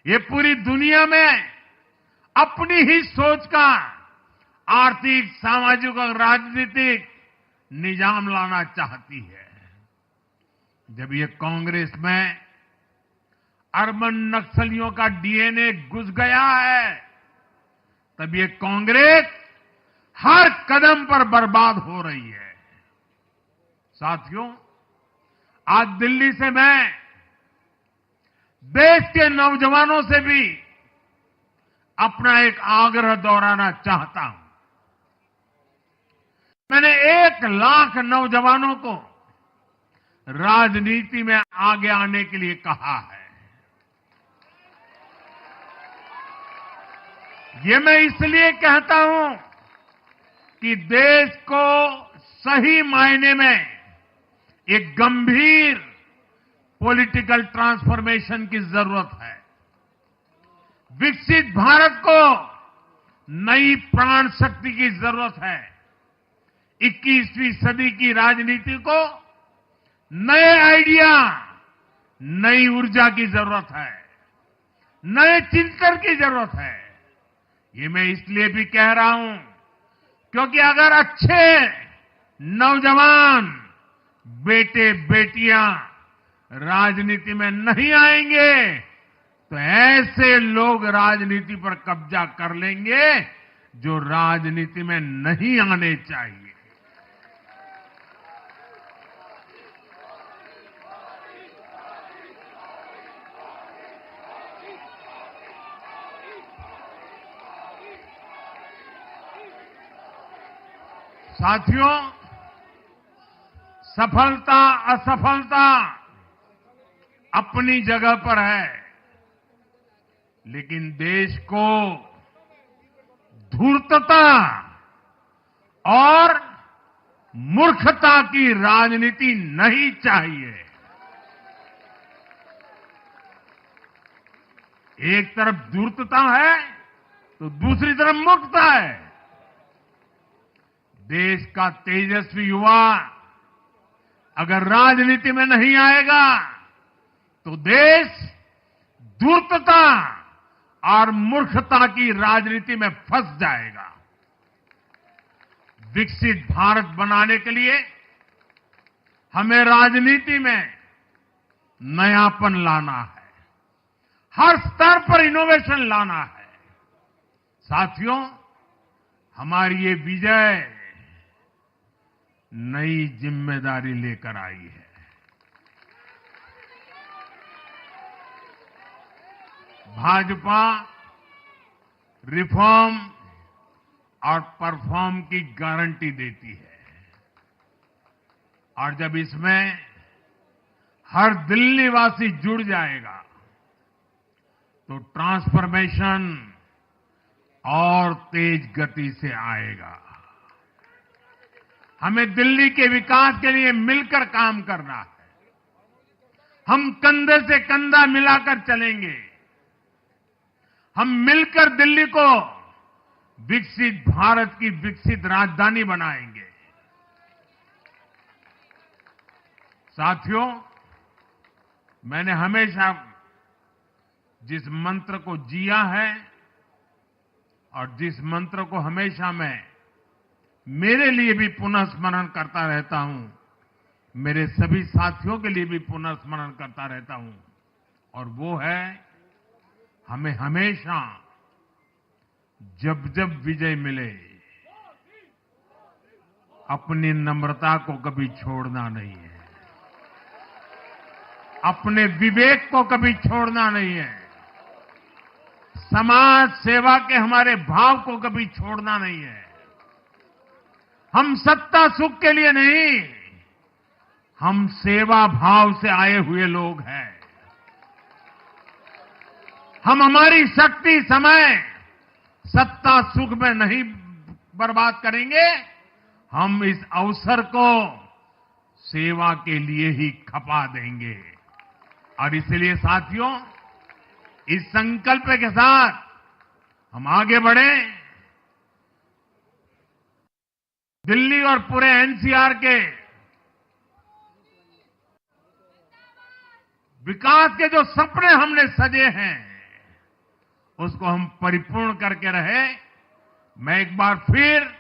ये पूरी दुनिया में अपनी ही सोच का आर्थिक, सामाजिक और राजनीतिक निजाम लाना चाहती है। जब ये कांग्रेस में अर्बन नक्सलियों का डीएनए घुस गया है, तब ये कांग्रेस हर कदम पर बर्बाद हो रही है। साथियों, आज दिल्ली से मैं देश के नौजवानों से भी अपना एक आग्रह दोहराना चाहता हूं। मैंने 1 लाख नौजवानों को राजनीति में आगे आने के लिए कहा है। ये मैं इसलिए कहता हूं कि देश को सही मायने में एक गंभीर पॉलिटिकल ट्रांसफॉर्मेशन की जरूरत है। विकसित भारत को नई प्राण शक्ति की जरूरत है। 21वीं सदी की राजनीति को नए आइडिया, नई ऊर्जा की जरूरत है, नए चिंतन की जरूरत है। ये मैं इसलिए भी कह रहा हूं क्योंकि अगर अच्छे नौजवान बेटे बेटियां राजनीति में नहीं आएंगे तो ऐसे लोग राजनीति पर कब्जा कर लेंगे जो राजनीति में नहीं आने चाहिए। साथियों, सफलता असफलता अपनी जगह पर है, लेकिन देश को धूर्तता और मूर्खता की राजनीति नहीं चाहिए। एक तरफ धूर्तता है तो दूसरी तरफ मूर्खता है। देश का तेजस्वी युवा अगर राजनीति में नहीं आएगा तो देश धूर्तता और मूर्खता की राजनीति में फंस जाएगा। विकसित भारत बनाने के लिए हमें राजनीति में नयापन लाना है, हर स्तर पर इनोवेशन लाना है। साथियों, हमारी ये विजय नई जिम्मेदारी लेकर आई है। भाजपा रिफॉर्म और परफॉर्म की गारंटी देती है और जब इसमें हर दिल्ली वासी जुड़ जाएगा तो ट्रांसफॉर्मेशन और तेज गति से आएगा। हमें दिल्ली के विकास के लिए मिलकर काम करना है। हम कंधे से कंधा मिलाकर चलेंगे। हम मिलकर दिल्ली को विकसित भारत की विकसित राजधानी बनाएंगे। साथियों, मैंने हमेशा जिस मंत्र को जिया है और जिस मंत्र को हमेशा मैं मेरे लिए भी पुनः स्मरण करता रहता हूं, मेरे सभी साथियों के लिए भी पुनः स्मरण करता रहता हूं, और वो है हमें हमेशा जब जब विजय मिले अपनी नम्रता को कभी छोड़ना नहीं है, अपने विवेक को कभी छोड़ना नहीं है, समाज सेवा के हमारे भाव को कभी छोड़ना नहीं है। हम सत्ता सुख के लिए नहीं, हम सेवा भाव से आए हुए लोग हैं। हम हमारी शक्ति, समय सत्ता सुख में नहीं बर्बाद करेंगे। हम इस अवसर को सेवा के लिए ही खपा देंगे। और इसलिए साथियों, इस संकल्प के साथ हम आगे बढ़ें। दिल्ली और पूरे एनसीआर के विकास के जो सपने हमने सजे हैं, उसको हम परिपूर्ण करके रहे। मैं एक बार फिर